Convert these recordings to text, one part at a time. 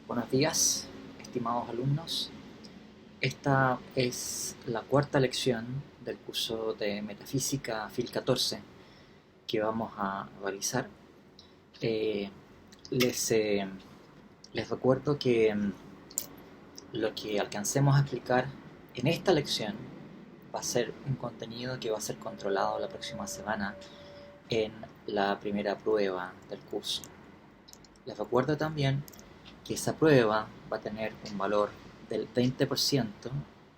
Buenos días, estimados alumnos. Esta es la cuarta lección del curso de Metafísica FIL 14 que vamos a realizar. Eh, les, eh, les recuerdo que lo que alcancemos a explicar en esta lección va a ser un contenido que va a ser controlado la próxima semana en la primera prueba del curso. Les recuerdo también que esa prueba va a tener un valor del 20%,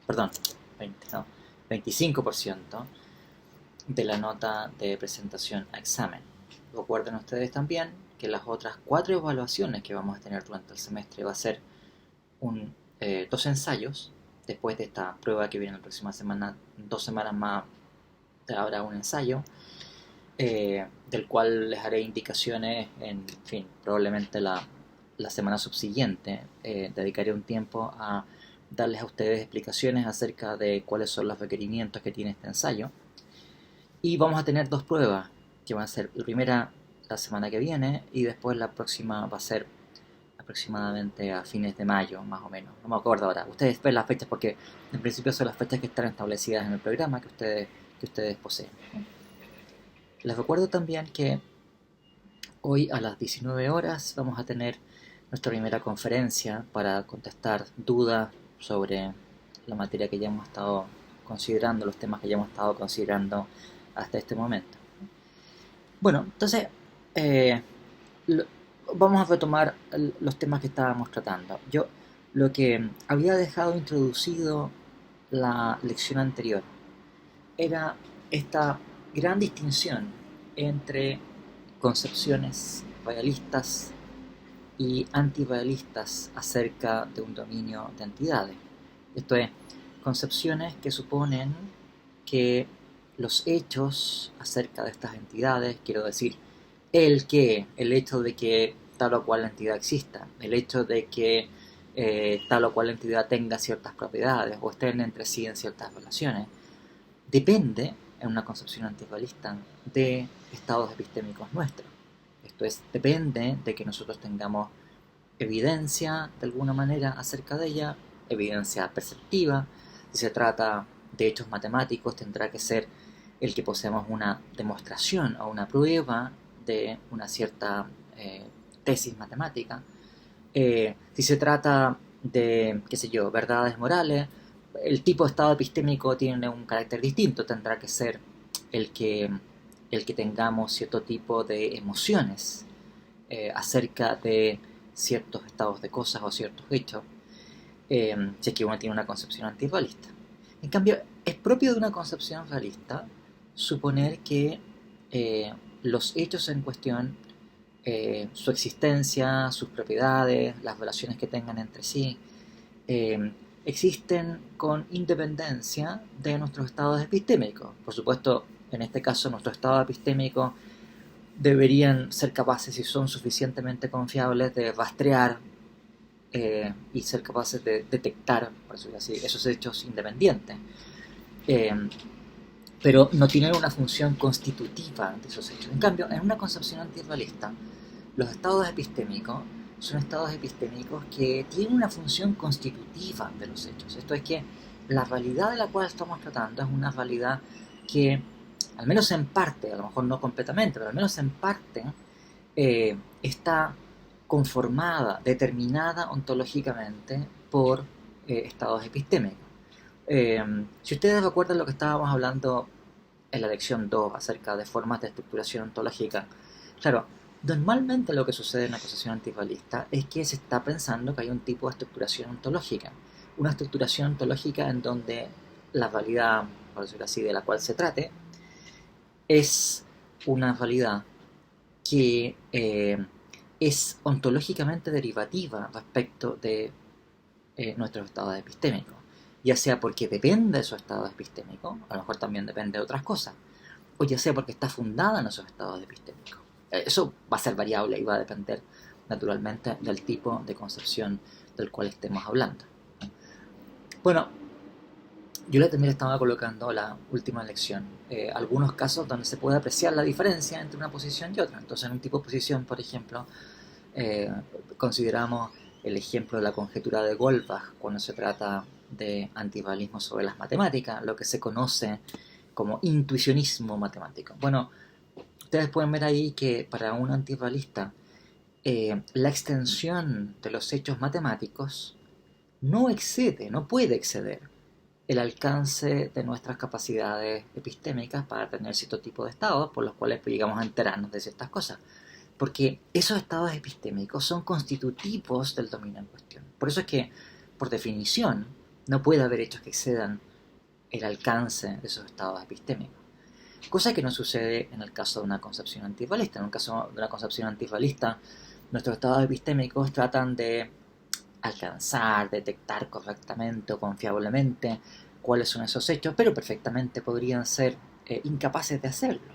perdón, 20, no, 25% de la nota de presentación a examen. Recuerden ustedes también que las otras 4 evaluaciones que vamos a tener durante el semestre va a ser dos ensayos. Después de esta prueba que viene la próxima semana, 2 semanas más habrá un ensayo, del cual les haré indicaciones en fin, probablemente la semana subsiguiente. Dedicaré un tiempo a darles a ustedes explicaciones acerca de cuáles son los requerimientos que tiene este ensayo. Y vamos a tener 2 pruebas, que van a ser la primera la semana que viene y después la próxima va a ser aproximadamente a fines de mayo, más o menos. No me acuerdo ahora. Ustedes ven las fechas porque en principio son las fechas que están establecidas en el programa que ustedes poseen. Les recuerdo también que hoy a las 19 horas vamos a tener nuestra primera conferencia para contestar dudas sobre la materia que ya hemos estado considerando, los temas que ya hemos estado considerando hasta este momento. Bueno, entonces eh, lo, vamos a retomar los temas que estábamos tratando. Yo lo que había dejado introducido la lección anterior era esta gran distinción entre concepciones realistas y antirrealistas acerca de un dominio de entidades. Esto es, concepciones que suponen que los hechos acerca de estas entidades, quiero decir, el hecho de que tal o cual entidad exista, el hecho de que tal o cual entidad tenga ciertas propiedades o estén entre sí en ciertas relaciones, depende, en una concepción antirrealista, de estados epistémicos nuestros. Esto es, depende de que nosotros tengamos evidencia de alguna manera acerca de ella, evidencia perceptiva. Si se trata de hechos matemáticos, tendrá que ser el que poseamos una demostración o una prueba de una cierta tesis matemática. Si se trata de, qué sé yo, verdades morales, el tipo de estado epistémico tiene un carácter distinto, tendrá que ser el que, el que tengamos cierto tipo de emociones acerca de ciertos estados de cosas o ciertos hechos, si es que uno tiene una concepción antirrealista. En cambio, es propio de una concepción realista suponer que los hechos en cuestión, su existencia, sus propiedades, las relaciones que tengan entre sí, existen con independencia de nuestros estados epistémicos. Por supuesto, en este caso, nuestros estados epistémicos deberían ser capaces, si son suficientemente confiables, de rastrear y ser capaces de detectar, por decirlo así, esos hechos independientes. Eh, pero no tienen una función constitutiva de esos hechos. En cambio, en una concepción antirrealista, los estados epistémicos son estados epistémicos que tienen una función constitutiva de los hechos. Esto es que la realidad de la cual estamos tratando es una realidad que, al menos en parte, a lo mejor no completamente, pero al menos en parte, está conformada, determinada ontológicamente por estados epistémicos. Si ustedes recuerdan lo que estábamos hablando en la lección 2 acerca de formas de estructuración ontológica, claro, normalmente lo que sucede en la concepción antirrealista es que se está pensando que hay un tipo de estructuración ontológica, una estructuración ontológica en donde la realidad, por decirlo así, de la cual se trate, es una realidad que es ontológicamente derivativa respecto de nuestros estados epistémicos, ya sea porque depende de su estado epistémico, a lo mejor también depende de otras cosas, o ya sea porque está fundada en esos estados epistémicos. Eso va a ser variable y va a depender naturalmente del tipo de concepción del cual estemos hablando. Bueno, yo también estaba colocando la última lección, algunos casos donde se puede apreciar la diferencia entre una posición y otra. Entonces, en un tipo de posición, por ejemplo, consideramos el ejemplo de la conjetura de Goldbach cuando se trata de antirrealismo sobre las matemáticas, lo que se conoce como intuicionismo matemático. Bueno, ustedes pueden ver ahí que para un antirrealista la extensión de los hechos matemáticos no puede exceder el alcance de nuestras capacidades epistémicas para tener cierto tipo de estados por los cuales llegamos a enterarnos de ciertas cosas. Porque esos estados epistémicos son constitutivos del dominio en cuestión. Por eso es que, por definición, no puede haber hechos que excedan el alcance de esos estados epistémicos. Cosa que no sucede en el caso de una concepción antirrealista. En el caso de una concepción antirrealista, nuestros estados epistémicos tratan de alcanzar, detectar correctamente o confiablemente cuáles son esos hechos, pero perfectamente podrían ser incapaces de hacerlo.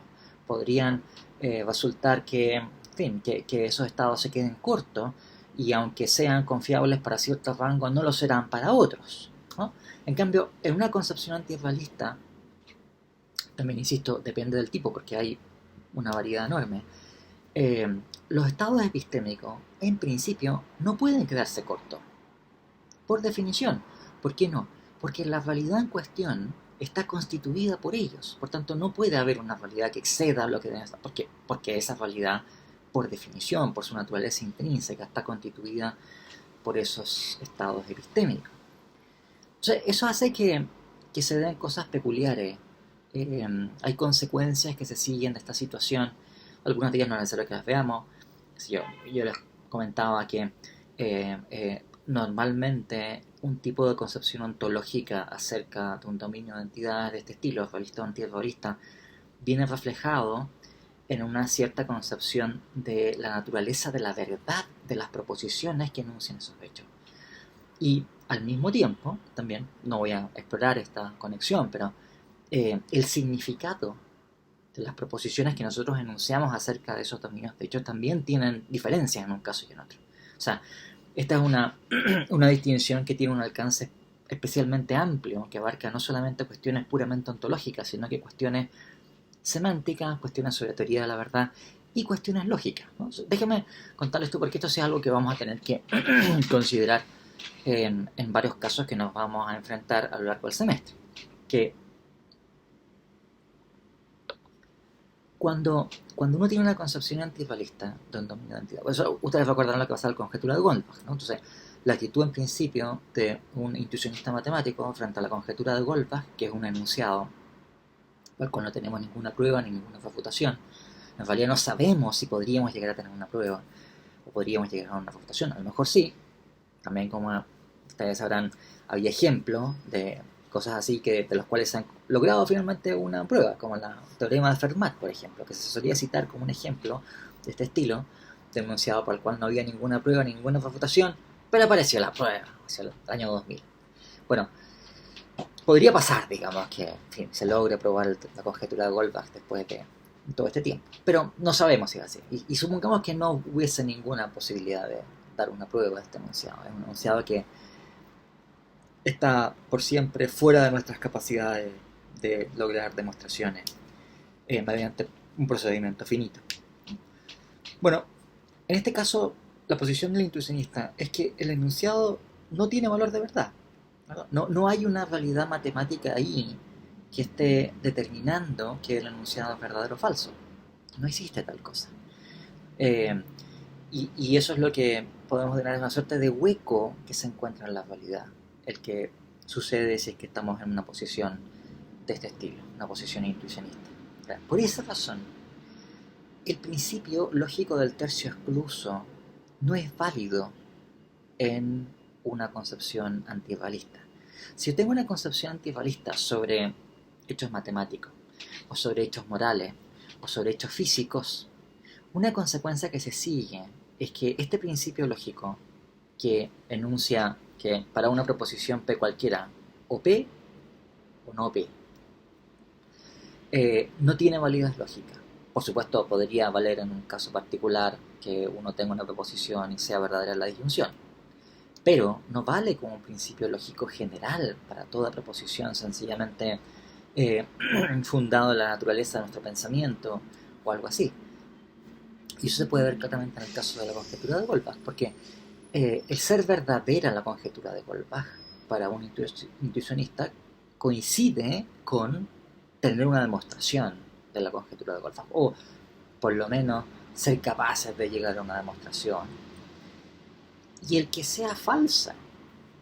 Podrían resultar que, en fin, que esos estados se queden cortos y aunque sean confiables para ciertos rangos, no lo serán para otros, ¿no? En cambio, en una concepción antirrealista, también insisto, depende del tipo porque hay una variedad enorme, los estados epistémicos, en principio, no pueden quedarse cortos. Por definición. ¿Por qué no? Porque la realidad en cuestión está constituida por ellos. Por tanto, no puede haber una realidad que exceda lo que debe estar. Porque esa realidad, por definición, por su naturaleza intrínseca, está constituida por esos estados epistémicos. O sea, eso hace que se den cosas peculiares. Hay consecuencias que se siguen de esta situación. Algunas de ellas no es necesario que las veamos. Yo les comentaba que normalmente un tipo de concepción ontológica acerca de un dominio de entidades de este estilo, realista o antirrealista, viene reflejado en una cierta concepción de la naturaleza de la verdad de las proposiciones que enuncian esos hechos. Y al mismo tiempo, también, no voy a explorar esta conexión, pero el significado de las proposiciones que nosotros enunciamos acerca de esos dominios de hecho también tienen diferencias en un caso y en otro. O sea, esta es una distinción que tiene un alcance especialmente amplio, que abarca no solamente cuestiones puramente ontológicas, sino que cuestiones semánticas, cuestiones sobre teoría de la verdad y cuestiones lógicas, ¿no? Déjeme contarles esto porque esto es algo que vamos a tener que considerar en varios casos que nos vamos a enfrentar a lo largo del semestre. Que cuando uno tiene una concepción antirrealista de un dominio de entidad, por eso ustedes recordarán lo que pasa en la conjetura de Goldbach, ¿no? Entonces, la actitud en principio de un intuicionista matemático frente a la conjetura de Goldbach, que es un enunciado al cual no tenemos ninguna prueba ni ninguna refutación, en realidad no sabemos si podríamos llegar a tener una prueba o podríamos llegar a una refutación, a lo mejor sí, también como ustedes sabrán, había ejemplos de cosas así de los cuales se han logrado finalmente una prueba, como el teorema de Fermat, por ejemplo, que se solía citar como un ejemplo de este estilo, denunciado por el cual no había ninguna prueba, ninguna refutación, pero apareció la prueba hacia el año 2000. Bueno, podría pasar, digamos, que en fin, se logre probar la conjetura de Goldbach después de todo este tiempo, pero no sabemos si va a ser. Y supongamos que no hubiese ninguna posibilidad de dar una prueba de este enunciado. Es un enunciado que está por siempre fuera de nuestras capacidades de lograr demostraciones mediante un procedimiento finito. Bueno, en este caso, la posición del intuicionista es que el enunciado no tiene valor de verdad. No hay una realidad matemática ahí que esté determinando que el enunciado es verdadero o falso. No existe tal cosa. Y eso es lo que podemos denominar una suerte de hueco que se encuentra en la realidad. El que sucede si es que estamos en una posición de este estilo, una posición intuicionista. Por esa razón, el principio lógico del tercio excluso no es válido en una concepción antirrealista. Si yo tengo una concepción antirrealista sobre hechos matemáticos, o sobre hechos morales, o sobre hechos físicos, una consecuencia que se sigue es que este principio lógico que enuncia que para una proposición P cualquiera, o P o no P, no tiene validez lógica. Por supuesto, podría valer en un caso particular que uno tenga una proposición y sea verdadera la disyunción, pero no vale como un principio lógico general para toda proposición sencillamente fundado en la naturaleza de nuestro pensamiento o algo así. Y eso se puede ver claramente en el caso de la conjetura de Goldbach. ¿Por qué? el ser verdadera la conjetura de Goldbach para un intuicionista coincide con tener una demostración de la conjetura de Goldbach, o por lo menos ser capaces de llegar a una demostración. Y el que sea falsa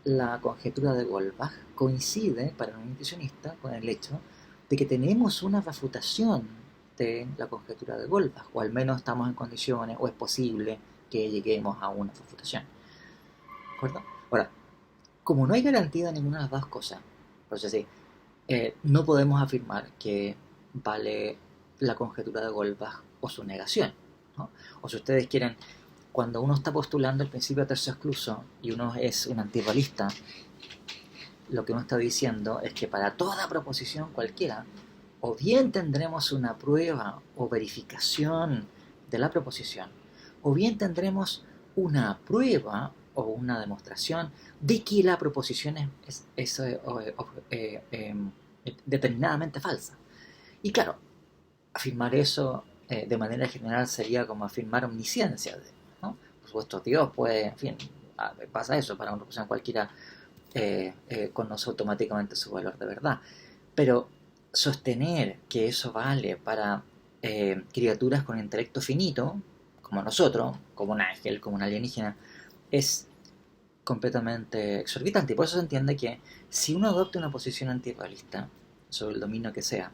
la conjetura de Goldbach coincide para un intuicionista con el hecho de que tenemos una refutación de la conjetura de Goldbach, o al menos estamos en condiciones, o es posible que lleguemos a una refutación. ¿De acuerdo? Ahora, como no hay garantía de ninguna de las dos cosas, pues así, no podemos afirmar que vale la conjetura de Goldbach o su negación, ¿no? O si ustedes quieren, cuando uno está postulando el principio de tercio excluso y uno es un antirrealista, lo que uno está diciendo es que para toda proposición cualquiera, o bien tendremos una prueba o verificación de la proposición, o bien tendremos una prueba o una demostración de que la proposición es determinadamente falsa. Y claro, afirmar eso de manera general sería como afirmar omnisciencia, ¿no? Por supuesto, Dios puede, en fin, pasa eso, para una proposición cualquiera conoce automáticamente su valor de verdad. Pero sostener que eso vale para criaturas con intelecto finito, como nosotros, como un ángel, como un alienígena, es completamente exorbitante. Y por eso se entiende que si uno adopta una posición antirrealista sobre el dominio que sea,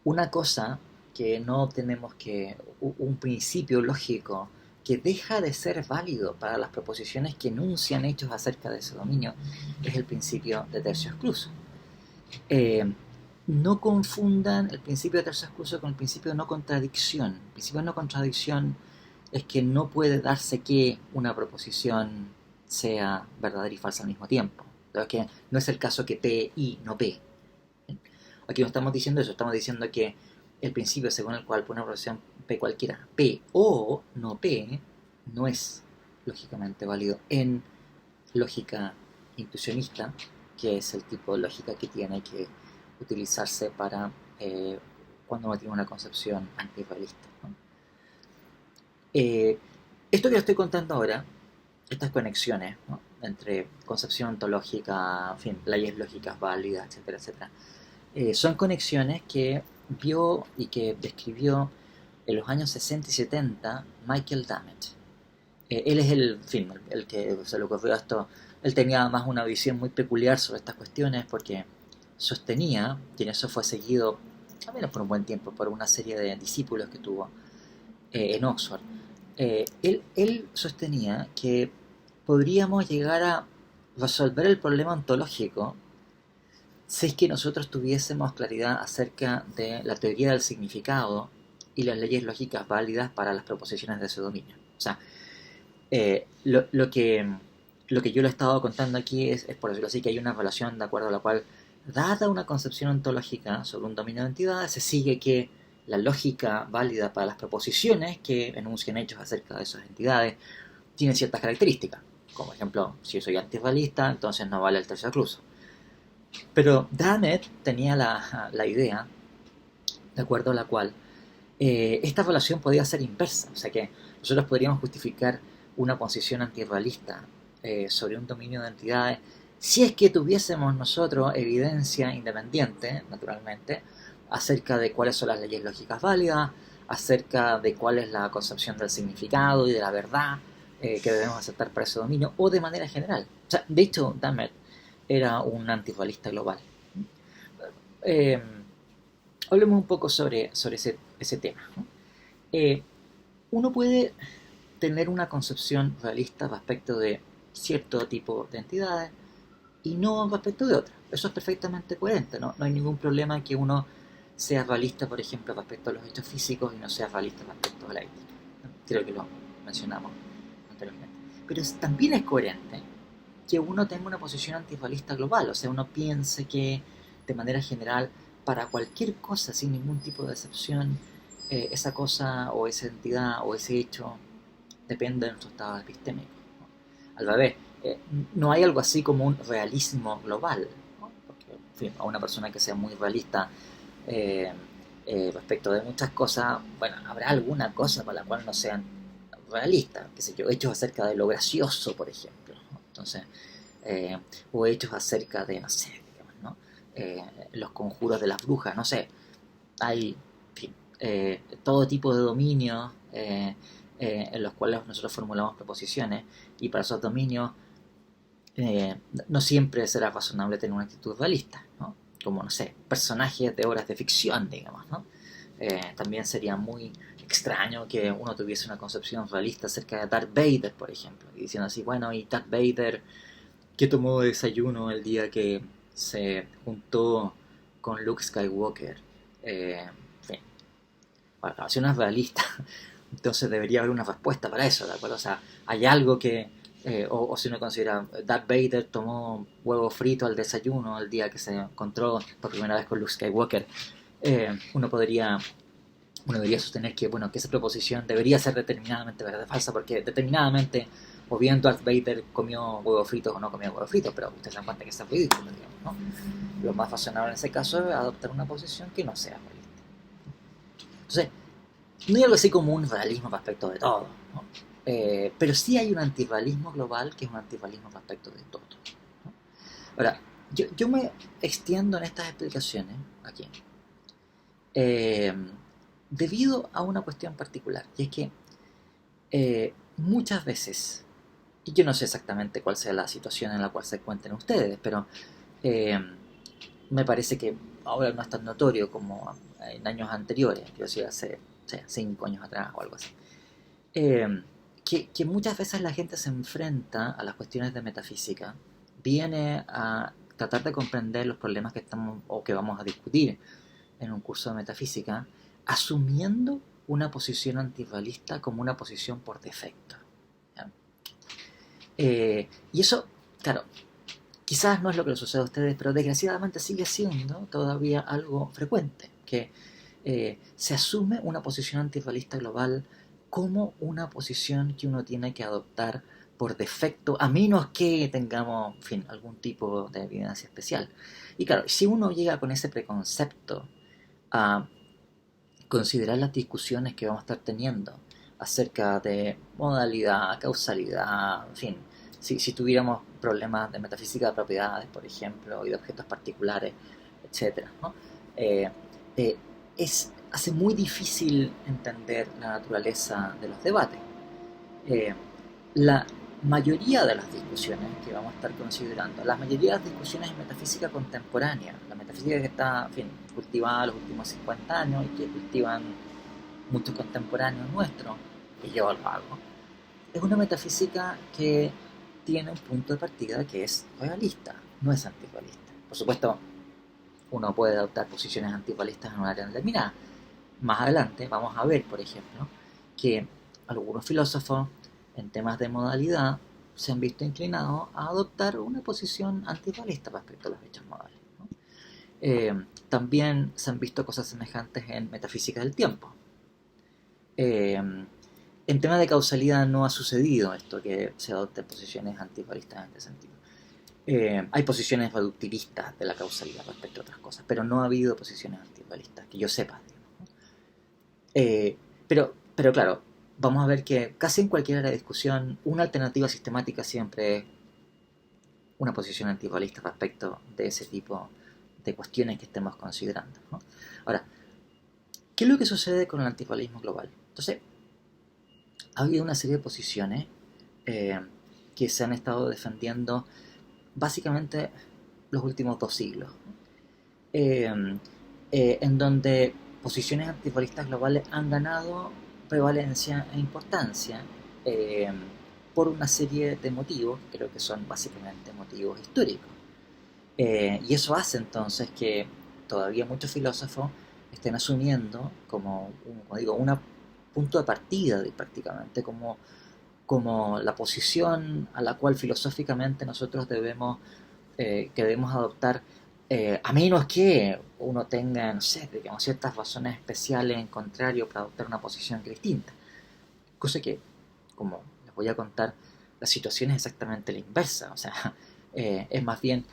una cosa que no tenemos que, un principio lógico que deja de ser válido para las proposiciones que enuncian hechos acerca de ese dominio, es el principio de tercio excluso. No confundan el principio de tercio excluso con el principio de no contradicción. El principio de no contradicción es que no puede darse que una proposición sea verdadera y falsa al mismo tiempo. Que no es el caso que P y no P. Aquí no estamos diciendo eso, estamos diciendo que el principio según el cual por una proposición P cualquiera, P o no P, no es lógicamente válido en lógica intuicionista, que es el tipo de lógica que tiene que utilizarse para cuando uno tiene una concepción antirrealista, ¿no? Esto que yo estoy contando ahora, estas conexiones, ¿no?, entre concepción ontológica, en fin, leyes lógicas válidas, etcétera, etcétera, son conexiones que vio y que describió en los años 60 y 70 Michael Dammett. Él es en fin, el que se le ocurrió esto. Él tenía más una visión muy peculiar sobre estas cuestiones porque sostenía, y en eso fue seguido también por un buen tiempo por una serie de discípulos que tuvo en Oxford. Él sostenía que podríamos llegar a resolver el problema ontológico si es que nosotros tuviésemos claridad acerca de la teoría del significado y las leyes lógicas válidas para las proposiciones de ese dominio. O sea, lo que yo le he estado contando aquí es, por decirlo así, que hay una relación de acuerdo a la cual, dada una concepción ontológica sobre un dominio de entidades, se sigue que la lógica válida para las proposiciones que enuncian hechos acerca de esas entidades tiene ciertas características. Como ejemplo, si yo soy antirrealista, entonces no vale el tercio excluso. Pero Dammett tenía la idea de acuerdo a la cual esta relación podía ser inversa, o sea que nosotros podríamos justificar una posición antirrealista sobre un dominio de entidades si es que tuviésemos nosotros evidencia independiente, naturalmente, acerca de cuáles son las leyes lógicas válidas, acerca de cuál es la concepción del significado y de la verdad que debemos aceptar para ese dominio, o de manera general. O sea, de hecho, Dammett era un antirrealista global. Eh, Hablemos un poco sobre ese tema, ¿no? Uno puede tener una concepción realista respecto de cierto tipo de entidades y no respecto de otras. Eso es perfectamente coherente, ¿no? No hay ningún problema en que uno sea realista, por ejemplo, respecto a los hechos físicos y no sea realista respecto a la ética, ¿no? Creo que lo mencionamos anteriormente. Pero también es coherente que uno tenga una posición antirrealista global, o sea, uno piense que de manera general para cualquier cosa, sin ningún tipo de excepción, esa cosa o esa entidad o ese hecho depende de nuestro estado epistémico, ¿no? Al revés, no hay algo así como un realismo global, ¿no? Porque, en fin, a una persona que sea muy realista respecto de muchas cosas, bueno, habrá alguna cosa para la cual no sean realistas, qué sé yo, hechos acerca de lo gracioso, por ejemplo, ¿no? Entonces, o hechos acerca de, no sé, digamos, ¿no? Los conjuros de las brujas, no sé, hay, en fin, todo tipo de dominios en los cuales nosotros formulamos proposiciones, y para esos dominios no siempre será razonable tener una actitud realista, ¿no? Como, no sé, personajes de obras de ficción, digamos, ¿no? También sería muy extraño que uno tuviese una concepción realista acerca de Darth Vader, por ejemplo, y diciendo así, bueno, y Darth Vader, ¿qué tomó de desayuno el día que se juntó con Luke Skywalker? En fin, bueno, si uno es realista, entonces debería haber una respuesta para eso, ¿de acuerdo? O sea, hay algo que, o si uno considera, Darth Vader tomó huevo frito al desayuno el día que se encontró por primera vez con Luke Skywalker, uno podría, uno debería sostener que, bueno, que esa proposición debería ser determinadamente verdad o falsa, porque determinadamente, o bien Darth Vader comió huevos fritos o no comió huevos fritos, pero ustedes se dan cuenta que eso es ridículo, digamos, ¿no? Lo más razonable en ese caso es adoptar una posición que no sea realista. Entonces, no hay algo así como un realismo respecto de todo, ¿no? Pero sí hay un antirrealismo global que es un antirrealismo respecto de todo, ¿no? Ahora, yo me extiendo en estas explicaciones aquí eh, debido a una cuestión particular, y es que muchas veces, y yo no sé exactamente cuál sea la situación en la cual se encuentren ustedes, pero eh, me parece que ahora no es tan notorio como en años anteriores, yo decía hace 5 años atrás o algo así, eh, que muchas veces la gente se enfrenta a las cuestiones de metafísica, viene a tratar de comprender los problemas que estamos o que vamos a discutir en un curso de metafísica, asumiendo una posición antirrealista como una posición por defecto, ¿ya? Y eso, claro, quizás no es lo que les sucede a ustedes, pero desgraciadamente sigue siendo todavía algo frecuente, que se asume una posición antirrealista global como una posición que uno tiene que adoptar por defecto, a menos que tengamos, en fin, algún tipo de evidencia especial. Y claro, si uno llega con ese preconcepto a considerar las discusiones que vamos a estar teniendo acerca de modalidad, causalidad, en fin, si tuviéramos problemas de metafísica de propiedades, por ejemplo, y de objetos particulares, etcétera, ¿no? Eh, eh, hace muy difícil entender la naturaleza de los debates. Eh, la mayoría de las discusiones que vamos a estar considerando, la mayoría de las discusiones en metafísica contemporánea, la metafísica que está, en fin, cultivada los últimos 50 años y que cultivan muchos contemporáneos nuestros, que yo lo hago, es una metafísica que tiene un punto de partida que es realista, no es antirrealista. Por supuesto, uno puede adoptar posiciones antirrealistas en un área determinada. Más adelante vamos a ver, por ejemplo, que algunos filósofos en temas de modalidad se han visto inclinados a adoptar una posición antirrealista respecto a los hechos modales, ¿no? También se han visto cosas semejantes en metafísica del tiempo. Eh, en temas de causalidad no ha sucedido esto, que se adopten posiciones antirrealistas en este sentido. Hay posiciones reductivistas de la causalidad respecto a otras cosas, pero no ha habido posiciones antirrealistas, que yo sepa, digamos, ¿no? Pero claro, vamos a ver que casi en cualquier área de discusión, una alternativa sistemática siempre es una posición antirrealista respecto de ese tipo de cuestiones que estemos considerando, ¿no? Ahora, ¿qué es lo que sucede con el antirrealismo global? Entonces, ha habido una serie de posiciones eh, que se han estado defendiendo básicamente los últimos 2 siglos, eh, en donde posiciones antirrealistas globales han ganado prevalencia e importancia eh, por una serie de motivos, que creo que son básicamente motivos históricos. Y eso hace entonces que todavía muchos filósofos estén asumiendo como digo, un punto de partida prácticamente, como la posición a la cual filosóficamente nosotros que debemos adoptar, a menos que uno tenga, no sé, digamos, ciertas razones especiales en contrario para adoptar una posición que es distinta. Cosa que, como les voy a contar, la situación es exactamente la inversa. O sea, es más bien,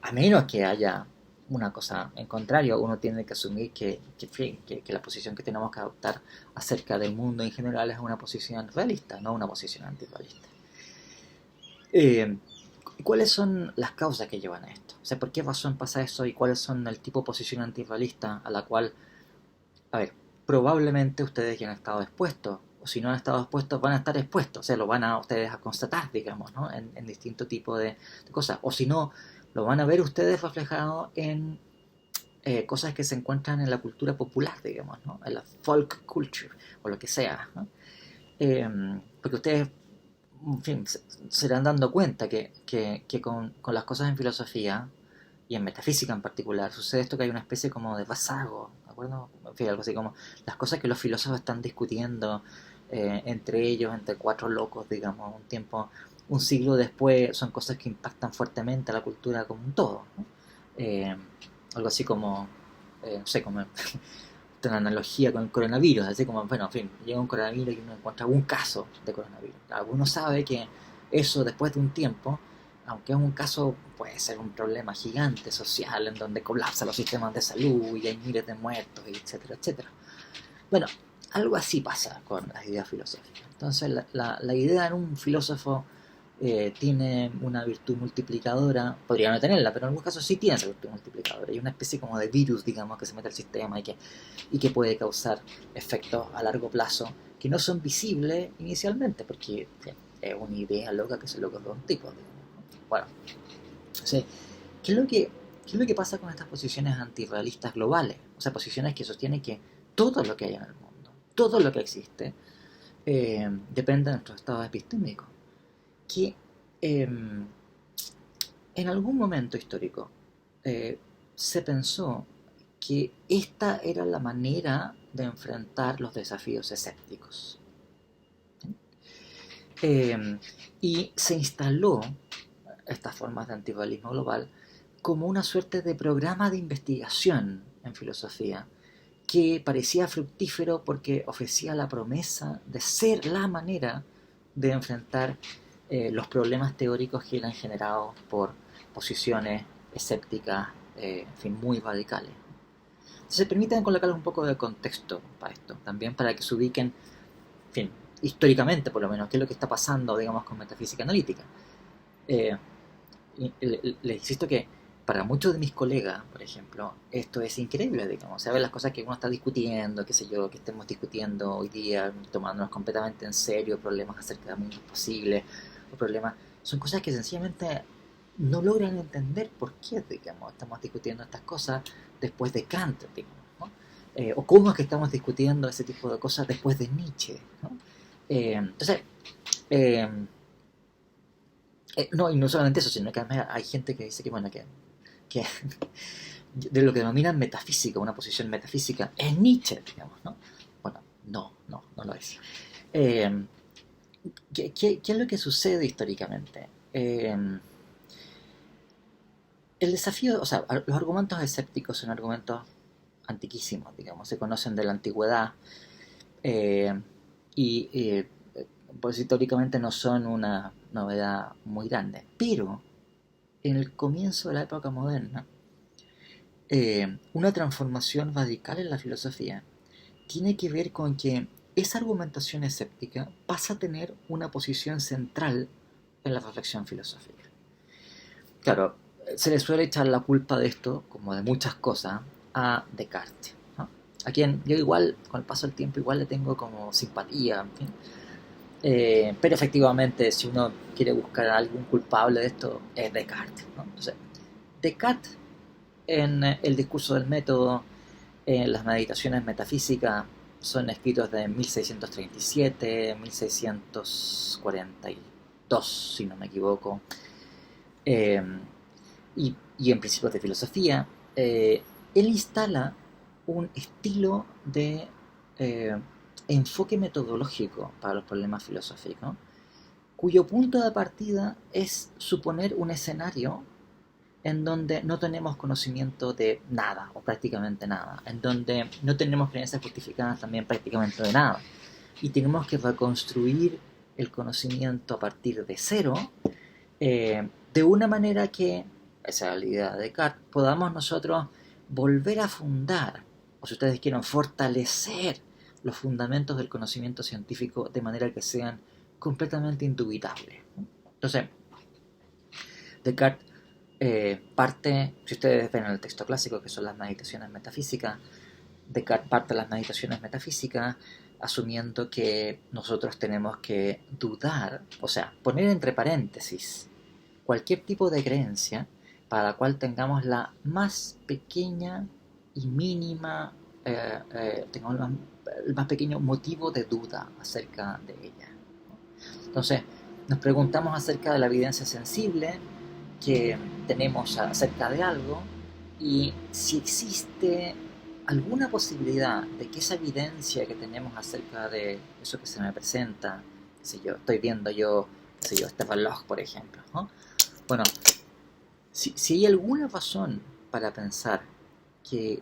a menos que haya una cosa en contrario. Uno tiene que asumir que la posición que tenemos que adoptar acerca del mundo en general es una posición realista, no una posición antirrealista. Eh, ¿Cuáles son las causas que llevan a esto? O sea, ¿por qué razón pasa eso y cuáles son el tipo de posición antirrealista a la cual, a ver, probablemente ustedes ya han estado expuestos, o si no han estado expuestos, van a estar expuestos, o sea, lo van a ustedes a constatar, digamos, ¿no? En distintos tipos de cosas, o si no, lo van a ver ustedes reflejado en cosas que se encuentran en la cultura popular, digamos, ¿no? En la folk culture, o lo que sea, ¿no? Porque ustedes, en fin, se irán dando cuenta que con las cosas en filosofía, y en metafísica en particular, sucede esto que hay una especie como de rezago, ¿de acuerdo? En fin, algo así como las cosas que los filósofos están discutiendo entre ellos, entre cuatro locos, digamos, un siglo después, son cosas que impactan fuertemente a la cultura como un todo, ¿no? Eh, Algo así como, no sé, como una analogía con el coronavirus, así como, bueno, en fin, llega un coronavirus y uno encuentra algún caso de coronavirus. Claro, uno sabe que eso después de un tiempo, aunque es un caso, puede ser un problema gigante social en donde colapsan los sistemas de salud y hay miles de muertos, etcétera, etcétera. Bueno, algo así pasa con las ideas filosóficas. Entonces, la idea en un filósofo tiene una virtud multiplicadora, podría no tenerla, pero en algunos casos sí tiene esa virtud multiplicadora. Hay una especie como de virus, digamos, que se mete al sistema y que puede causar efectos a largo plazo que no son visibles inicialmente, porque en fin, es una idea loca que se le ocurre a un tipo. Digamos. Bueno, entonces, ¿qué es lo que pasa con estas posiciones antirrealistas globales? O sea, posiciones que sostienen que todo lo que hay en el mundo, todo lo que existe, depende de nuestro estado epistémico. Que eh, en algún momento histórico eh, se pensó que esta era la manera de enfrentar los desafíos escépticos. Eh, y se instaló estas formas de antirrealismo global como una suerte de programa de investigación en filosofía que parecía fructífero porque ofrecía la promesa de ser la manera de enfrentar los problemas teóricos que eran generados por posiciones escépticas, en fin, muy radicales. Entonces, permítanme colocarles un poco de contexto para esto, también para que se ubiquen, en fin, históricamente por lo menos, qué es lo que está pasando, digamos, con metafísica analítica. Eh, Les insisto que para muchos de mis colegas, por ejemplo, esto es increíble, digamos, saber las cosas que uno está discutiendo, qué sé yo, que estemos discutiendo hoy día, tomándonos completamente en serio problemas acerca de mundos posibles, o problemas, son cosas que sencillamente no logran entender por qué, digamos, estamos discutiendo estas cosas después de Kant, digamos, ¿no? O cómo es que estamos discutiendo ese tipo de cosas después de Nietzsche, ¿no? Entonces, eh, no, y no solamente eso, sino que además hay gente que dice que, bueno, que de lo que denominan metafísica, una posición metafísica, es Nietzsche, digamos, ¿no? Bueno, no lo es. Eh, ¿Qué es lo que sucede históricamente? El desafío, o sea, los argumentos escépticos son argumentos antiquísimos, digamos, se conocen de la antigüedad eh, y pues históricamente no son una novedad muy grande, pero en el comienzo de la época moderna, una transformación radical en la filosofía tiene que ver con que esa argumentación escéptica pasa a tener una posición central en la reflexión filosófica. Claro, se le suele echar la culpa de esto, como de muchas cosas, a Descartes, ¿no? A quien yo igual, con el paso del tiempo, igual le tengo como simpatía, en fin. Pero efectivamente, si uno quiere buscar a algún culpable de esto, es Descartes, ¿no? Entonces, Descartes, en el discurso del método, en las meditaciones metafísicas, son escritos de 1637, 1642, si no me equivoco, eh, y en principios de filosofía, él instala un estilo de eh, enfoque metodológico para los problemas filosóficos, cuyo punto de partida es suponer un escenario en donde no tenemos conocimiento de nada o prácticamente nada, en donde no tenemos creencias justificadas también prácticamente de nada, y tenemos que reconstruir el conocimiento a partir de cero, de una manera que esa es la idea de Descartes, podamos nosotros volver a fundar, o si ustedes quieren, fortalecer los fundamentos del conocimiento científico de manera que sean completamente indubitables. Entonces, Descartes parte, si ustedes ven en el texto clásico, que son las meditaciones metafísicas, Descartes parte de las meditaciones metafísicas asumiendo que nosotros tenemos que dudar, o sea, poner entre paréntesis cualquier tipo de creencia para la cual tengamos la más pequeña y mínima, tengamos el más pequeño motivo de duda acerca de ella. Entonces, nos preguntamos acerca de la evidencia sensible que tenemos acerca de algo y si existe alguna posibilidad de que esa evidencia que tenemos acerca de eso que se me presenta, si yo estoy viendo este reloj, por ejemplo, ¿no? Bueno, si hay alguna razón para pensar que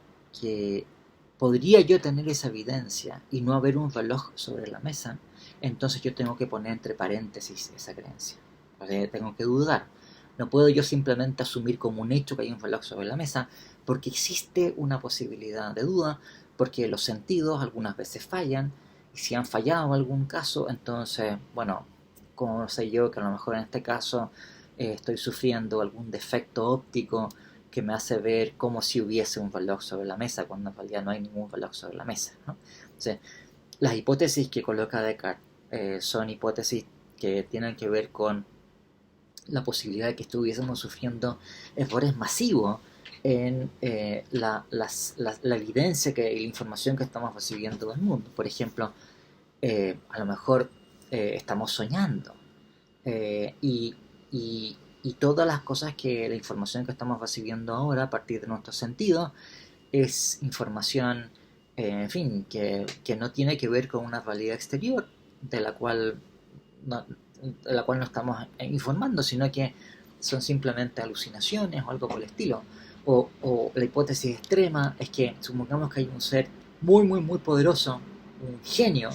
podría yo tener esa evidencia y no haber un reloj sobre la mesa, entonces yo tengo que poner entre paréntesis esa creencia. O sea, tengo que dudar. No puedo yo simplemente asumir como un hecho que hay un reloj sobre la mesa, porque existe una posibilidad de duda, porque los sentidos algunas veces fallan, y si han fallado en algún caso, entonces, bueno, como sé yo que a lo mejor en este caso estoy sufriendo algún defecto óptico que me hace ver como si hubiese un reloj sobre la mesa, cuando en realidad no hay ningún reloj sobre la mesa, ¿no? Entonces, las hipótesis que coloca Descartes son hipótesis que tienen que ver con la posibilidad de que estuviésemos sufriendo errores masivos en la evidencia y la información que estamos recibiendo del mundo. Por ejemplo, a lo mejor estamos soñando y, y todas las cosas que la información que estamos recibiendo ahora a partir de nuestros sentidos es información, en fin, que no tiene que ver con una realidad exterior de la cual no estamos informando, sino que son simplemente alucinaciones o algo por el estilo. O la hipótesis extrema es que supongamos que hay un ser muy, muy, muy poderoso, un genio,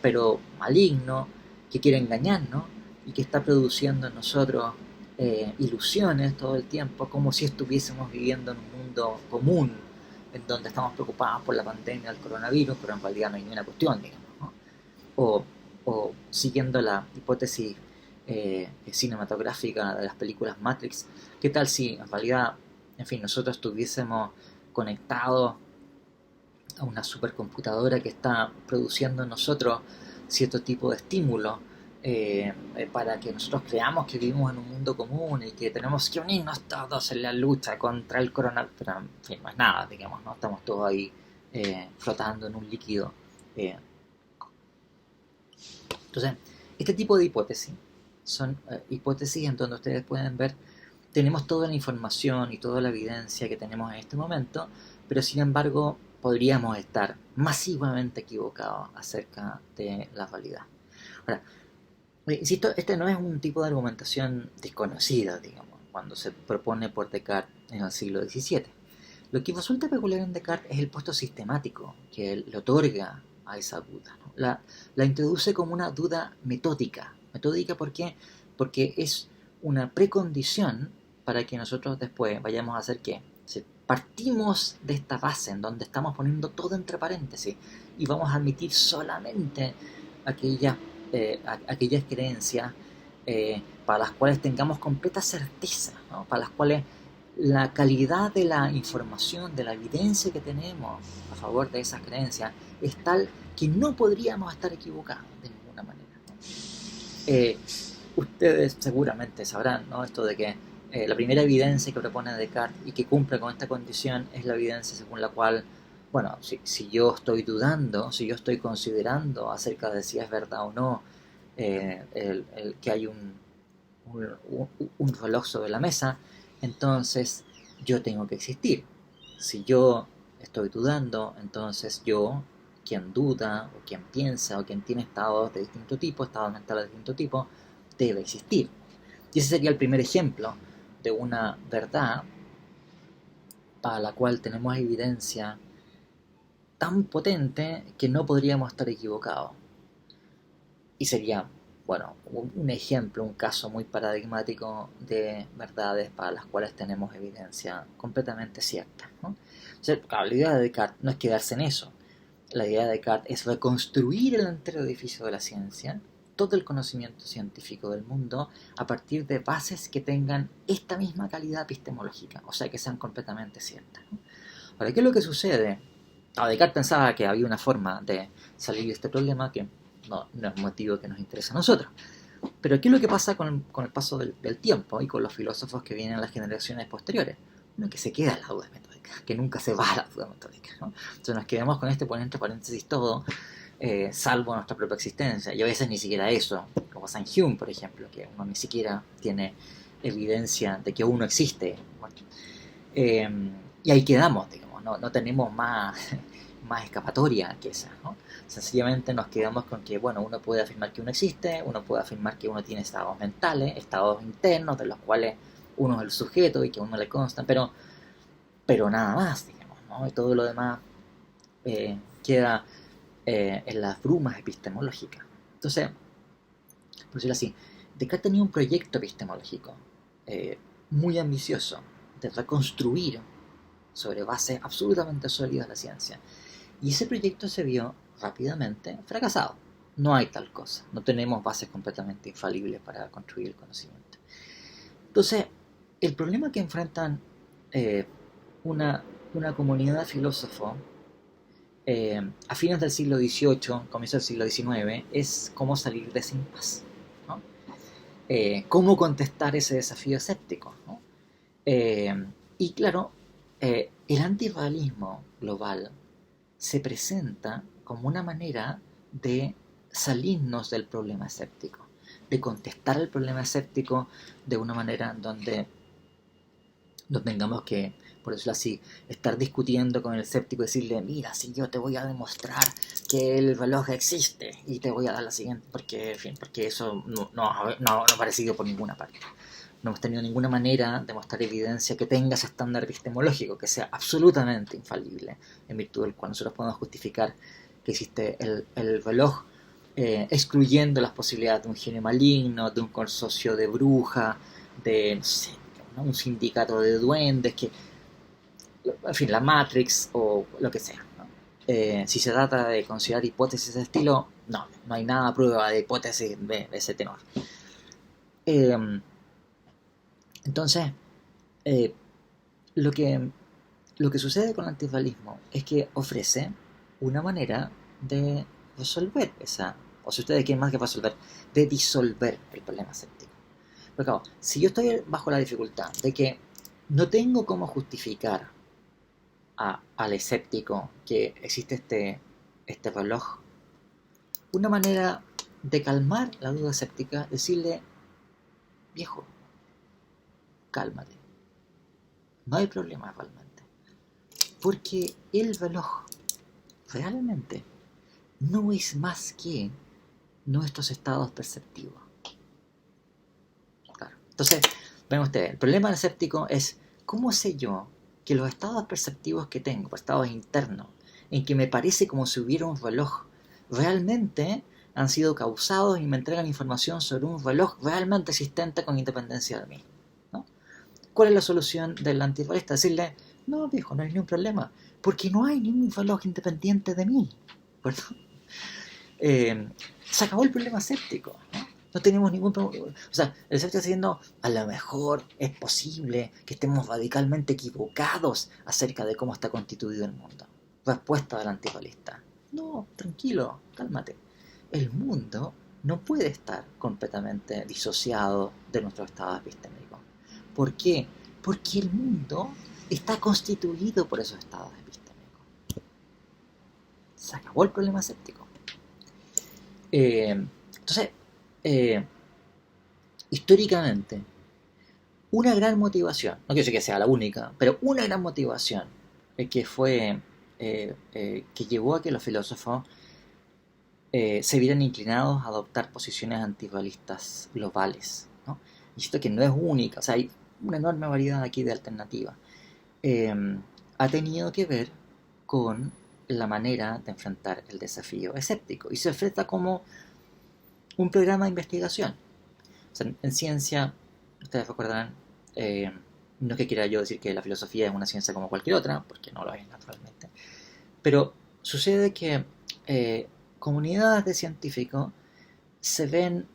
pero maligno, que quiere engañarnos y que está produciendo en nosotros ilusiones todo el tiempo, como si estuviésemos viviendo en un mundo común, en donde estamos preocupados por la pandemia del coronavirus, pero en realidad no hay ninguna cuestión, digamos, ¿no? O, o siguiendo la hipótesis cinematográfica de las películas Matrix, ¿qué tal si en realidad, en fin, nosotros estuviésemos conectados a una supercomputadora que está produciendo en nosotros cierto tipo de estímulos para que nosotros creamos que vivimos en un mundo común y que tenemos que unirnos todos en la lucha contra el coronavirus? Pero en fin, no es nada, digamos, ¿no? Estamos todos ahí flotando en un líquido. Entonces, este tipo de hipótesis son hipótesis en donde ustedes pueden ver, tenemos toda la información y toda la evidencia que tenemos en este momento, pero sin embargo podríamos estar masivamente equivocados acerca de la realidad. Ahora, insisto, este no es un tipo de argumentación desconocida, digamos, cuando se propone por Descartes en el siglo XVII. Lo que resulta peculiar en Descartes es el puesto sistemático que él le otorga a esa duda, ¿no? La introduce como una duda metódica. ¿Metódica por qué? Porque es una precondición para que nosotros después vayamos a hacer qué. Si partimos de esta base en donde estamos poniendo todo entre paréntesis y vamos a admitir solamente aquellas, aquellas creencias para las cuales tengamos completa certeza, ¿no? Para las cuales la calidad de la información, de la evidencia que tenemos a favor de esas creencias es tal que no podríamos estar equivocados de ninguna manera, ¿no? Ustedes seguramente sabrán, ¿no?, esto de que la primera evidencia que propone Descartes y que cumple con esta condición es la evidencia según la cual, bueno, si yo estoy dudando, si yo estoy considerando acerca de si es verdad o no que hay un reloj sobre la mesa, entonces yo tengo que existir. Si yo estoy dudando, entonces yo, quien duda, o quien piensa, o quien tiene estados de distinto tipo, estados mentales de distinto tipo, debe existir. Y ese sería el primer ejemplo de una verdad para la cual tenemos evidencia tan potente que no podríamos estar equivocados. Y sería bueno, un ejemplo, un caso muy paradigmático de verdades para las cuales tenemos evidencia completamente cierta, ¿no? O sea, claro, la idea de Descartes no es quedarse en eso. La idea de Descartes es reconstruir el entero edificio de la ciencia, todo el conocimiento científico del mundo, a partir de bases que tengan esta misma calidad epistemológica, o sea, que sean completamente ciertas, ¿no? Ahora, ¿qué es lo que sucede? Descartes pensaba que había una forma de salir de este problema que no es un motivo que nos interesa a nosotros. Pero ¿qué es lo que pasa con el paso del tiempo y con los filósofos que vienen a las generaciones posteriores? Uno que se queda en la duda metódica, que nunca se va a la duda metódica, ¿no? Entonces nos quedamos con este, por entre paréntesis, todo, salvo nuestra propia existencia. Y a veces ni siquiera eso, como San Hume, por ejemplo, que uno ni siquiera tiene evidencia de que uno existe. Bueno, eh, y ahí quedamos, digamos, no tenemos más escapatoria que esa, ¿no? Sencillamente nos quedamos con que, bueno, uno puede afirmar que uno existe, uno puede afirmar que uno tiene estados mentales, estados internos, de los cuales uno es el sujeto y que a uno le constan, pero nada más, digamos, ¿no? Y todo lo demás queda en las brumas epistemológicas. Entonces, por decirlo así, Descartes tenía un proyecto epistemológico eh, muy ambicioso de reconstruir sobre bases absolutamente sólidas la ciencia. Y ese proyecto se vio rápidamente fracasado. No hay tal cosa. No tenemos bases completamente infalibles para construir el conocimiento. Entonces, el problema que enfrentan eh, una, una comunidad de filósofos a fines del siglo XVIII, comienzo del siglo XIX, es cómo salir de ese impasse, ¿no? Cómo contestar ese desafío escéptico, ¿no? Y claro, el antirrealismo global se presenta como una manera de salirnos del problema escéptico, de contestar el problema escéptico de una manera donde no tengamos que, por decirlo así, estar discutiendo con el escéptico y decirle, mira, si yo te voy a demostrar que el reloj existe y te voy a dar la siguiente, porque, en fin, porque eso no ha aparecido por ninguna parte. No hemos tenido ninguna manera de mostrar evidencia que tenga ese estándar epistemológico, que sea absolutamente infalible, en virtud del cual nosotros podemos justificar que existe el reloj, excluyendo las posibilidades de un genio maligno, de un consorcio de brujas, de, no sé, ¿no? Un sindicato de duendes, que, en fin, la Matrix o lo que sea, ¿no? Si se trata de considerar hipótesis de estilo, no hay nada prueba de hipótesis de ese tenor. Eh, entonces, eh, lo, que, lo que sucede con el antirrealismo es que ofrece una manera de resolver esa, o si ustedes quieren más que resolver, de disolver el problema escéptico. Porque claro, si yo estoy bajo la dificultad de que no tengo cómo justificar al escéptico que existe este reloj, una manera de calmar la duda escéptica, decirle, viejo, cálmate, no hay problema realmente, porque el reloj realmente no es más que nuestros estados perceptivos. Claro. Entonces, ven ustedes, el problema del escéptico es, ¿cómo sé yo que los estados perceptivos que tengo, estados internos, en que me parece como si hubiera un reloj, realmente han sido causados y me entregan información sobre un reloj realmente existente con independencia de mí, ¿no? ¿Cuál es la solución del antirrealista? Decirle, no, viejo, no hay ningún problema, porque no hay ningún reloj independiente de mí, ¿verdad? Eh, Se acabó el problema escéptico, ¿no? No tenemos ningún problema. O sea, el escéptico está diciendo, a lo mejor es posible que estemos radicalmente equivocados acerca de cómo está constituido el mundo. Respuesta del antirrealista. No, tranquilo, cálmate. El mundo no puede estar completamente disociado de nuestro estado epistémico. ¿Por qué? Porque el mundo está constituido por esos estados epistémicos. Se acabó el problema escéptico. Entonces, eh, históricamente, una gran motivación, no quiero decir que sea la única, pero una gran motivación que fue, que llevó a que los filósofos se vieran inclinados a adoptar posiciones antirrealistas globales, ¿no? Y esto que no es única, o sea, hay una enorme variedad aquí de alternativas, eh, ha tenido que ver con la manera de enfrentar el desafío escéptico. Y se enfrenta como un programa de investigación. O sea, en ciencia, ustedes recordarán, no es que quiera yo decir que la filosofía es una ciencia como cualquier otra, porque no lo es naturalmente, pero sucede que comunidades de científicos se ven,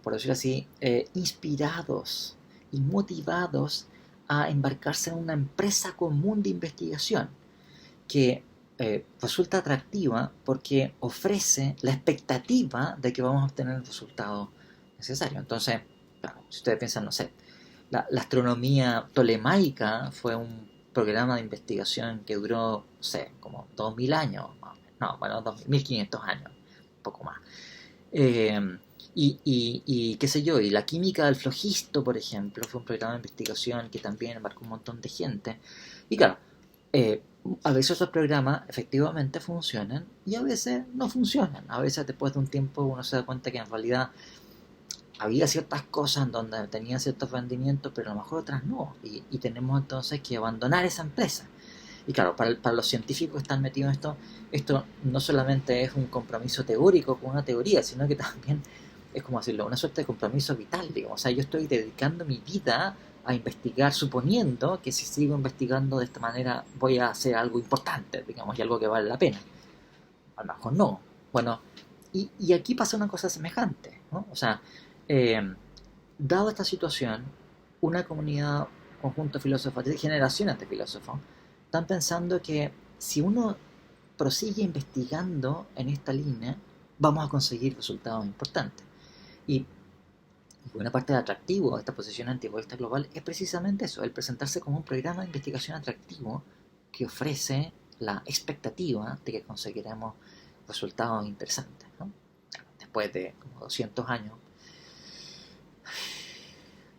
por decirlo así, inspirados y motivados a embarcarse en una empresa común de investigación que resulta atractiva porque ofrece la expectativa de que vamos a obtener el resultado necesario. Entonces, claro, si ustedes piensan, no sé, la astronomía tolemaica fue un programa de investigación que duró, no sé, como 2000 años, no, bueno, 1500 años, un poco más. Eh, y qué sé yo, y la química del flogisto, por ejemplo, fue un programa de investigación que también embarcó un montón de gente. Y claro, eh, a veces esos programas efectivamente funcionan y a veces no funcionan. A veces después de un tiempo uno se da cuenta que en realidad había ciertas cosas en donde tenían ciertos rendimientos, pero a lo mejor otras no. Y tenemos entonces que abandonar esa empresa. Y claro, para los científicos que están metidos en esto no solamente es un compromiso teórico con una teoría, sino que también es como decirlo, una suerte de compromiso vital, digamos. O sea, yo estoy dedicando mi vida a investigar, suponiendo que si sigo investigando de esta manera voy a hacer algo importante, digamos, y algo que vale la pena. A lo mejor no. Bueno, y aquí pasa una cosa semejante, ¿no? O sea, eh, dado esta situación, una comunidad, conjunto de filósofos, de generaciones de filósofos, están pensando que si uno prosigue investigando en esta línea, vamos a conseguir resultados importantes. Y buena parte del atractivo de esta posición antiegoísta global es precisamente eso, el presentarse como un programa de investigación atractivo que ofrece la expectativa de que conseguiremos resultados interesantes, ¿no? Después de como 200 años,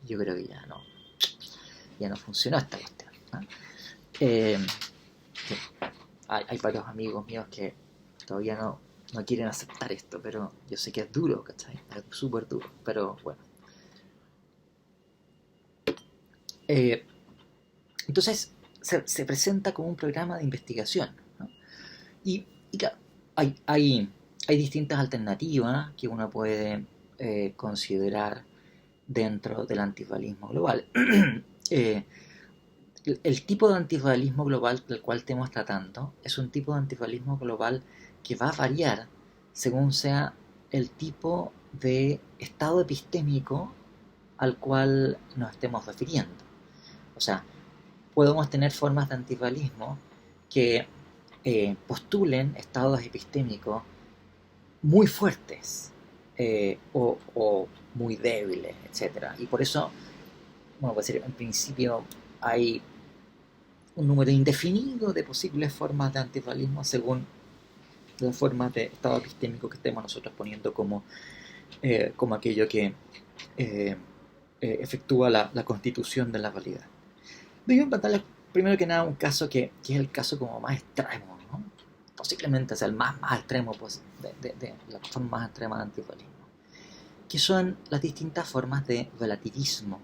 yo creo que ya no funcionó esta cuestión, ¿no? Sí, hay varios amigos míos que todavía no quieren aceptar esto, pero yo sé que es duro, ¿cachai? Es súper duro, pero bueno. Eh, entonces se presenta como un programa de investigación, ¿no? Y claro, hay distintas alternativas que uno puede considerar dentro del antifascismo global. eh, el tipo de antifascismo global del cual estamos tratando es un tipo de antifascismo global que va a variar según sea el tipo de estado epistémico al cual nos estemos refiriendo. O sea, podemos tener formas de antifascismo que postulen estados epistémicos muy fuertes o muy débiles, etcétera. Y por eso, bueno, pues en principio hay un número indefinido de posibles formas de antifascismo según las formas de estado epistémico que estemos nosotros poniendo como aquello que eh, efectúa la constitución de la realidad. Voy a plantearles primero que nada un caso que es el caso como más extremo, ¿no? Posiblemente sea el más extremo pues, de la forma más extrema de antifascismo, que son las distintas formas de relativismo.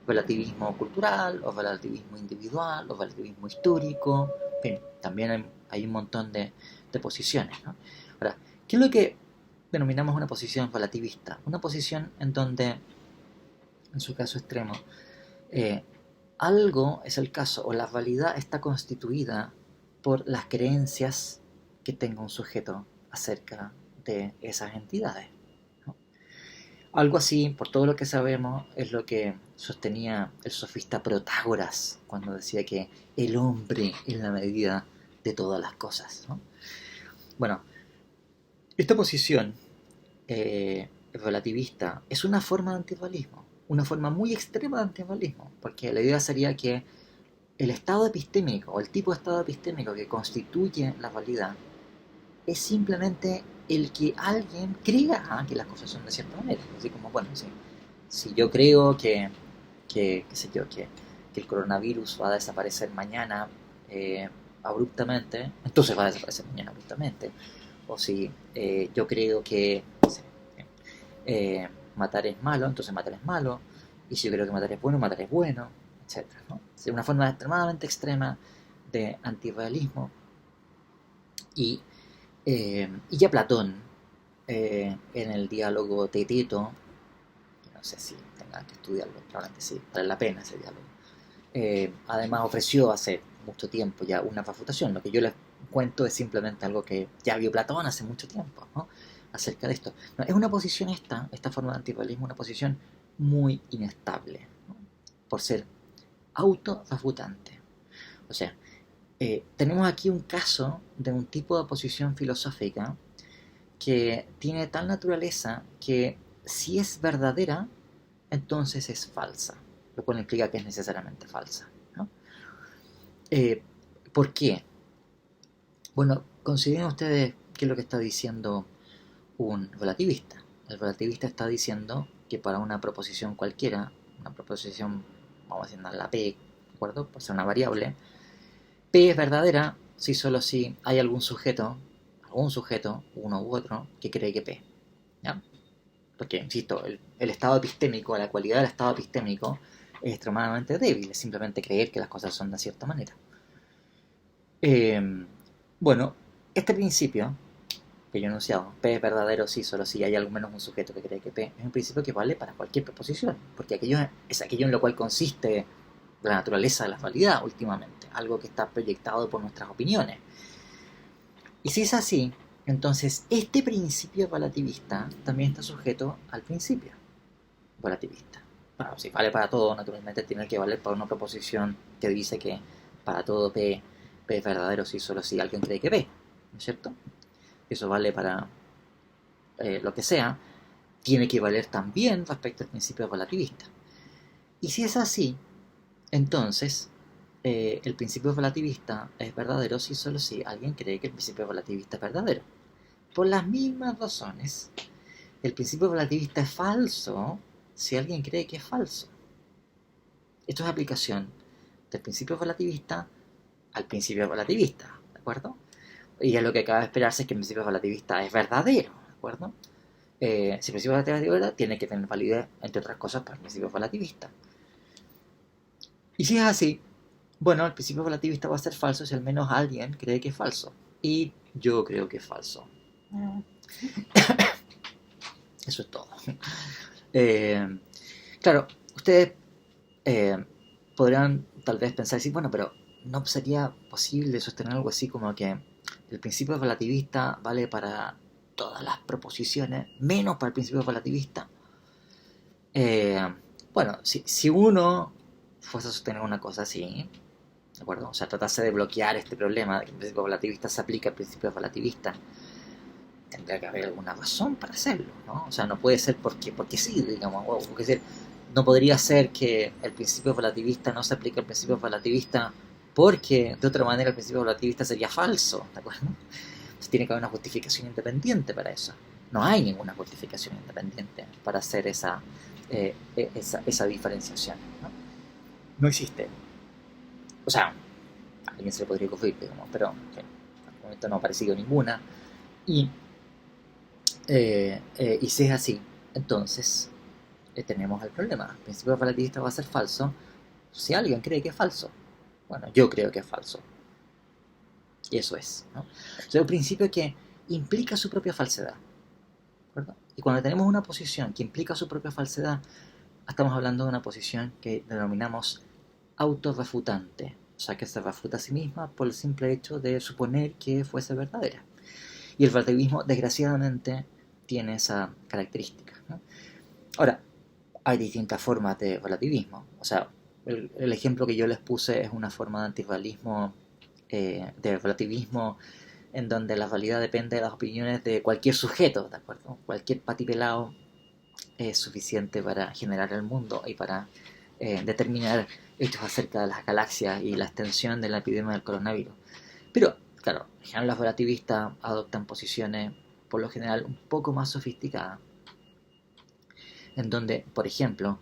Relativismo cultural, o relativismo individual, o relativismo histórico, en fin, también hay un montón de posiciones, ¿no? Ahora, ¿qué es lo que denominamos una posición relativista? Una posición en donde, en su caso extremo, eh, algo es el caso, o la realidad está constituida por las creencias que tenga un sujeto acerca de esas entidades, ¿no? Algo así, por todo lo que sabemos, es lo que sostenía el sofista Protágoras cuando decía que el hombre es la medida de todas las cosas, ¿no? Bueno, esta posición relativista es una forma de antifascismo, una forma muy extrema de antifascismo, porque la idea sería que el estado epistémico o el tipo de estado epistémico que constituye la realidad es simplemente el que alguien crea que las cosas son de cierta manera. Así como, bueno, si yo creo qué sé yo, que el coronavirus va a desaparecer mañana eh, abruptamente, entonces va a desaparecer mañana abruptamente. O si yo creo que no sé, matar es malo, entonces matar es malo. Y si yo creo que matar es bueno, etcétera, ¿no? Es una forma extremadamente extrema de antirrealismo. Y ya Platón en el diálogo Teteto, no sé si tengan que estudiarlo, probablemente sí, vale la pena ese diálogo. Además ofreció hace mucho tiempo ya una refutación. Lo que yo les cuento es simplemente algo que ya vio Platón hace mucho tiempo, ¿no? Acerca de esto. No, es una posición esta forma de antirrealismo, una posición muy inestable, ¿no? Por ser autorrefutante. O sea, tenemos aquí un caso de un tipo de oposición filosófica que tiene tal naturaleza que si es verdadera, entonces es falsa, lo cual implica que es necesariamente falsa, ¿no? Eh, ¿Por qué? Bueno, consideren ustedes qué es lo que está diciendo un relativista. El relativista está diciendo que para una proposición cualquiera, una proposición, vamos a decir la P, ¿de acuerdo? Por ser una variable, P es verdadera si solo si hay algún sujeto, uno u otro, que cree que P, ¿ya? Porque, insisto, el estado epistémico, la cualidad del estado epistémico es extremadamente débil, es simplemente creer que las cosas son de cierta manera. Bueno, este principio que yo he enunciado, P es verdadero sí, solo si hay al menos un sujeto que cree que P, es un principio que vale para cualquier proposición, porque aquello es aquello en lo cual consiste la naturaleza de la realidad últimamente, algo que está proyectado por nuestras opiniones. Y si es así, entonces este principio relativista también está sujeto al principio relativista. Bueno, si vale para todo, naturalmente tiene que valer para una proposición que dice que para todo P es verdadero si solo si alguien cree que P, ¿no es cierto? Eso vale para lo que sea, tiene que valer también respecto al principio relativista. Y si es así, entonces el principio relativista es verdadero si solo si alguien cree que el principio relativista es verdadero. Por las mismas razones, el principio relativista es falso si alguien cree que es falso. Esto es aplicación del principio relativista al principio relativista, ¿de acuerdo? Y es lo que acaba de esperarse es que el principio relativista es verdadero, ¿de acuerdo? Si el principio relativista tiene que tener validez, entre otras cosas, para el principio relativista. Y si es así, bueno, el principio relativista va a ser falso si al menos alguien cree que es falso. Y yo creo que es falso. Eso es todo. Claro, ustedes podrán tal vez pensar, decir, bueno, pero ¿no sería posible sostener algo así como que el principio relativista vale para todas las proposiciones, menos para el principio relativista? Bueno, si uno fuese a sostener una cosa así, ¿de acuerdo? O sea, tratase de bloquear este problema de que el principio relativista se aplica al principio relativista, tendría que haber alguna razón para hacerlo, ¿no? O sea, no puede ser porque sí, digamos, wow, es decir, no podría ser que el principio relativista no se aplique al principio relativista porque de otra manera el principio relativista sería falso, ¿de acuerdo? Entonces tiene que haber una justificación independiente para eso. No hay ninguna justificación independiente para hacer esa diferenciación, ¿no? No existe. O sea, a alguien se le podría ocurrir, digamos, pero al momento no ha aparecido ninguna. Y y si es así, entonces tenemos el problema. El principio relativista va a ser falso si alguien cree que es falso. Bueno, yo creo que es falso. Y eso es, ¿no? O sea, un principio que implica su propia falsedad. ¿Verdad? Y cuando tenemos una posición que implica su propia falsedad, estamos hablando de una posición que denominamos autorrefutante. O sea, que se refuta a sí misma por el simple hecho de suponer que fuese verdadera. Y el relativismo, desgraciadamente, tiene esa característica, ¿no? Ahora, hay distintas formas de relativismo. O sea, el ejemplo que yo les puse es una forma de antirrealismo, de relativismo, en donde la realidad depende de las opiniones de cualquier sujeto, ¿de acuerdo? Cualquier patipelado es suficiente para generar el mundo y para determinar hechos acerca de las galaxias y la extensión de la epidemia del coronavirus. Pero, claro, en general los relativistas adoptan posiciones, por lo general, un poco más sofisticadas, en donde, por ejemplo,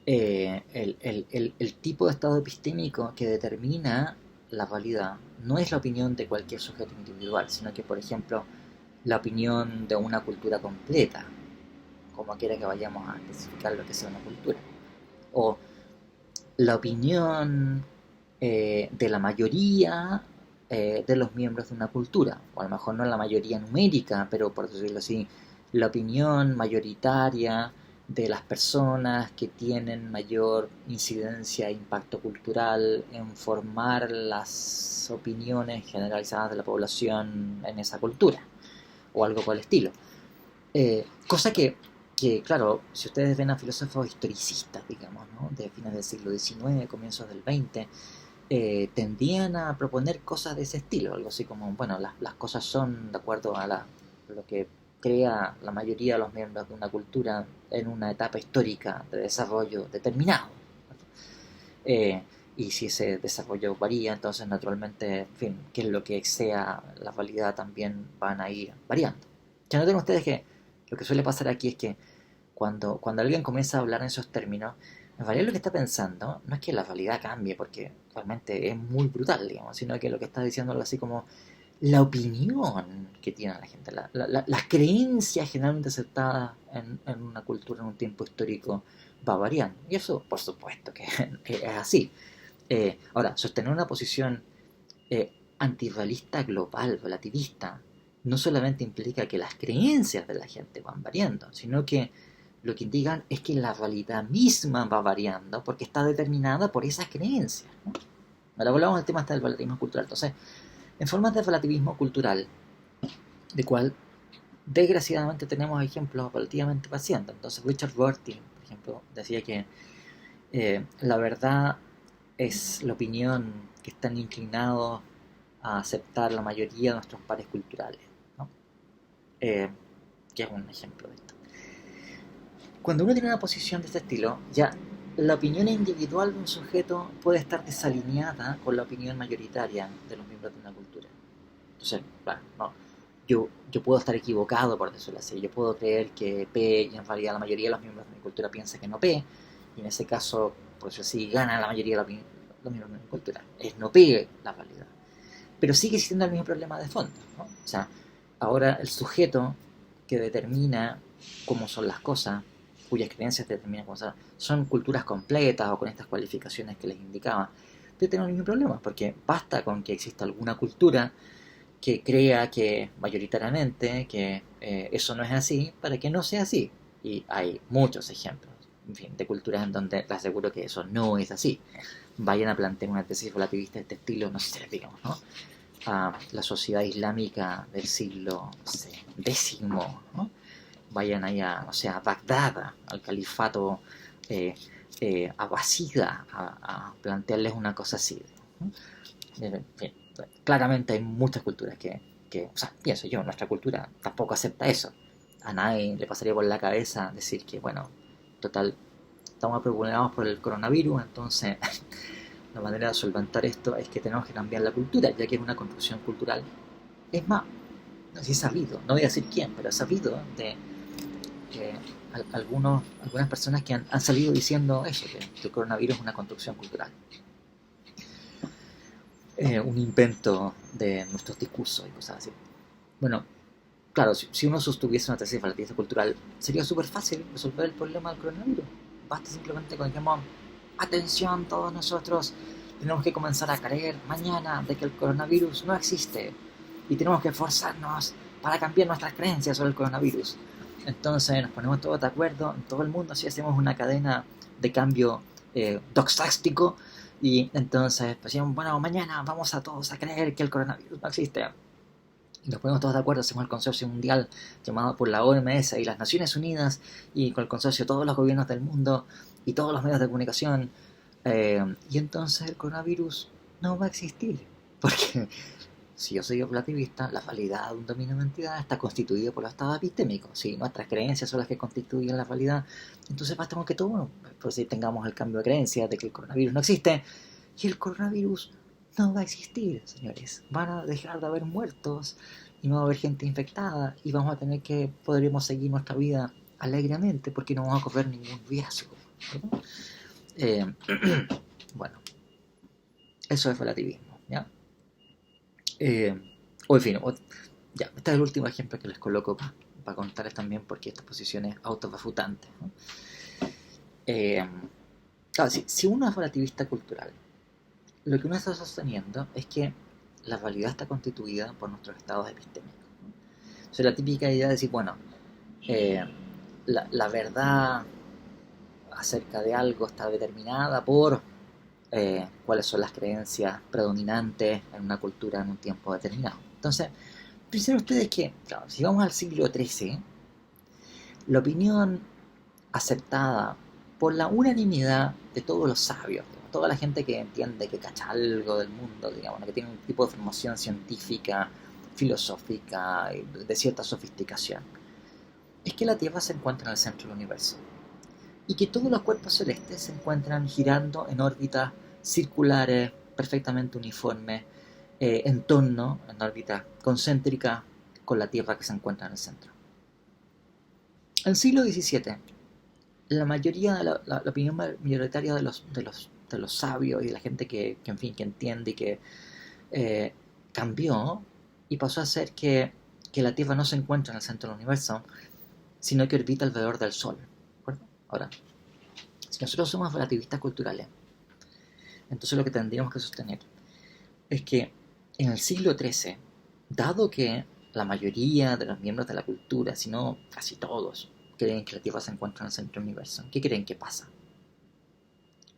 el tipo de estado epistémico que determina la realidad no es la opinión de cualquier sujeto individual, sino que, por ejemplo, la opinión de una cultura completa, como quiera que vayamos a especificar lo que sea una cultura, o la opinión de la mayoría de los miembros de una cultura, o a lo mejor no la mayoría numérica, pero por decirlo así, la opinión mayoritaria de las personas que tienen mayor incidencia e impacto cultural en formar las opiniones generalizadas de la población en esa cultura, o algo por el estilo. Cosa que, claro, si ustedes ven a filósofos historicistas, digamos, ¿no? De fines del siglo XIX, comienzos del XX, tendían a proponer cosas de ese estilo, algo así como, bueno, las cosas son de acuerdo a lo que crea la mayoría de los miembros de una cultura en una etapa histórica de desarrollo determinado. Eh, y si ese desarrollo varía, entonces naturalmente, en fin, qué es lo que sea la validad también van a ir variando. Ya noten ustedes que lo que suele pasar aquí es que cuando alguien comienza a hablar en esos términos, en realidad lo que está pensando no es que la validad cambie, porque realmente es muy brutal, digamos, sino que lo que está diciendo es así como la opinión que tiene la gente, las creencias generalmente aceptadas en una cultura, en un tiempo histórico, va variando. Y eso, por supuesto, que es así. Ahora, sostener una posición eh, antirrealista global, relativista, no solamente implica que las creencias de la gente van variando, sino que lo que indican es que la realidad misma va variando porque está determinada por esas creencias, ¿no? Ahora volvamos al tema del relativismo cultural. Entonces, en formas de relativismo cultural, de cual desgraciadamente tenemos ejemplos relativamente recientes. Entonces, Richard Rorty, por ejemplo, decía que la verdad es la opinión que están inclinados a aceptar la mayoría de nuestros pares culturales, ¿no? Eh, que es un ejemplo de esto. Cuando uno tiene una posición de este estilo, ya la opinión individual de un sujeto puede estar desalineada con la opinión mayoritaria de los miembros de una cultura. Entonces, claro, no, yo puedo estar equivocado, por decirlo así. Yo puedo creer que P y en realidad la mayoría de los miembros de mi cultura piensa que no P, y en ese caso, por decirlo así, gana la mayoría de los miembros de mi cultura. Es no P la realidad. Pero sigue existiendo el mismo problema de fondo, ¿no? O sea, ahora el sujeto que determina cómo son las cosas, cuyas creencias determinan cómo son culturas completas o con estas cualificaciones que les indicaba, de tener el mismo problema, porque basta con que exista alguna cultura que crea que mayoritariamente que eso no es así para que no sea así. Y hay muchos ejemplos, en fin, de culturas en donde les aseguro que eso no es así. Vayan a plantear una tesis relativista de este estilo, no sé, digamos, ¿no? A la sociedad islámica del siglo, no sé, décimo, ¿no? Vayan ahí a, no sé, a Bagdad, al califato abasida, a plantearles una cosa así, ¿no? En fin, claramente hay muchas culturas o sea, pienso yo, nuestra cultura tampoco acepta eso. A nadie le pasaría por la cabeza decir que, bueno, total, estamos preocupados por el coronavirus, entonces la manera de solventar esto es que tenemos que cambiar la cultura, ya que es una construcción cultural. Es más, no sé si es sabido, no voy a decir quién, pero es sabido de que algunas personas que han salido diciendo eso, que el coronavirus es una construcción cultural. Un invento de nuestros discursos y cosas así. Bueno, claro, si uno sostuviese una tesis relativista cultural, sería súper fácil resolver el problema del coronavirus. Basta simplemente con que digamos, atención todos nosotros, tenemos que comenzar a creer mañana de que el coronavirus no existe y tenemos que esforzarnos para cambiar nuestras creencias sobre el coronavirus. Entonces nos ponemos todos de acuerdo en todo el mundo, si hacemos una cadena de cambio doxástico y entonces decimos, bueno, mañana vamos a todos a creer que el coronavirus no existe. Y nos ponemos todos de acuerdo, hacemos el consorcio mundial llamado por la OMS y las Naciones Unidas y con el consorcio todos los gobiernos del mundo y todos los medios de comunicación. Y entonces el coronavirus no va a existir. Porque si yo soy relativista, la validad de un dominio de entidad está constituido por los estados epistémicos. Si nuestras creencias son las que constituyen la realidad, entonces basta con que todo, pues si tengamos el cambio de creencia de que el coronavirus no existe, y el coronavirus no va a existir, señores. Van a dejar de haber muertos y no va a haber gente infectada y vamos a tener que, podremos seguir nuestra vida alegremente porque no vamos a correr ningún riesgo, ¿no? Eh, bueno, eso es relativismo, ¿ya? Eh, o en fin, ya, este es el último ejemplo que les coloco para contarles también porque esta posición es autorrefutante, ¿no? Eh, claro, si uno es relativista cultural, lo que uno está sosteniendo es que la realidad está constituida por nuestros estados epistémicos, ¿no? O sea, la típica idea de decir, bueno, eh, la verdad acerca de algo está determinada por cuáles son las creencias predominantes en una cultura en un tiempo determinado. Entonces, piensen ustedes que, claro, si vamos al siglo XIII, la opinión aceptada por la unanimidad de todos los sabios, digamos, toda la gente que entiende, que cacha algo del mundo, digamos, que tiene un tipo de formación científica, filosófica, de cierta sofisticación, es que la Tierra se encuentra en el centro del universo y que todos los cuerpos celestes se encuentran girando en órbitas circulares perfectamente uniformes en torno, en órbita concéntrica con la Tierra que se encuentra en el centro. En el siglo XVII, la mayoría, la opinión mayoritaria de los sabios y de la gente en fin, que entiende y que eh, cambió y pasó a ser que la Tierra no se encuentra en el centro del universo, sino que orbita alrededor del Sol. ¿De acuerdo? Ahora, si nosotros somos relativistas culturales, entonces lo que tendríamos que sostener es que en el siglo XIII, dado que la mayoría de los miembros de la cultura, si no casi todos, creen que la Tierra se encuentra en el centro del universo, ¿qué creen que pasa?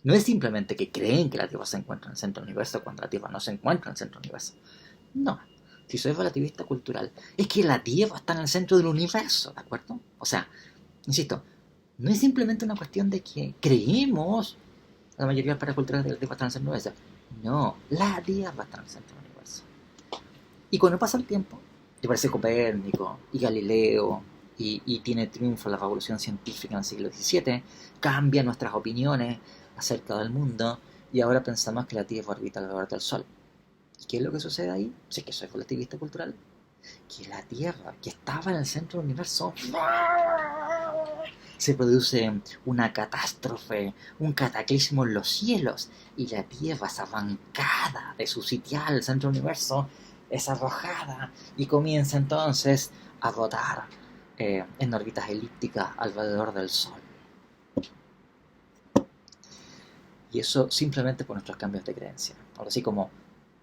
No es simplemente que creen que la Tierra se encuentra en el centro del universo cuando la Tierra no se encuentra en el centro del universo. No. Si soy relativista cultural, es que la Tierra está en el centro del universo, ¿de acuerdo? O sea, insisto, no es simplemente una cuestión de que creemos la mayoría de las paraculturas de la Tierra están en el centro del universo. No, la Tierra está en el centro del universo. Y cuando pasa el tiempo, y aparece Copérnico y Galileo, y tiene triunfo la revolución científica en el siglo XVII, cambian nuestras opiniones acerca del mundo, y ahora pensamos que la Tierra orbita alrededor del Sol. ¿Y qué es lo que sucede ahí? Si es que soy relativista cultural, que la Tierra, que estaba en el centro del universo, se produce una catástrofe, un cataclismo en los cielos, y la Tierra es arrancada de su sitial, el centro del universo, es arrojada y comienza entonces a rotar en órbitas elípticas alrededor del Sol. Y eso simplemente por nuestros cambios de creencia. Ahora sí, como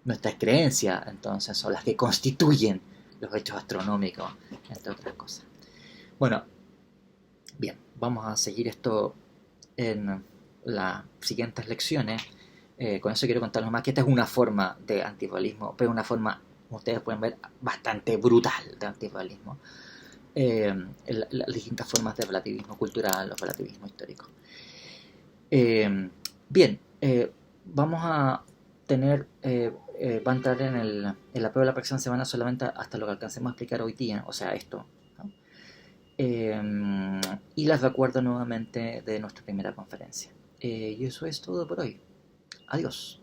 nuestras creencias entonces son las que constituyen los hechos astronómicos, entre otras cosas. Bueno, bien, vamos a seguir esto en las siguientes lecciones. Con eso quiero contarles más que esta es una forma de antirrealismo, pero una forma, como ustedes pueden ver, bastante brutal de antirrealismo. Las distintas formas de relativismo cultural o relativismo histórico. Bien, vamos a tener, va a entrar en la prueba de la próxima semana solamente hasta lo que alcancemos a explicar hoy día, o sea, esto, ¿no? Y les recuerdo nuevamente de nuestra primera conferencia. Y eso es todo por hoy. Adiós.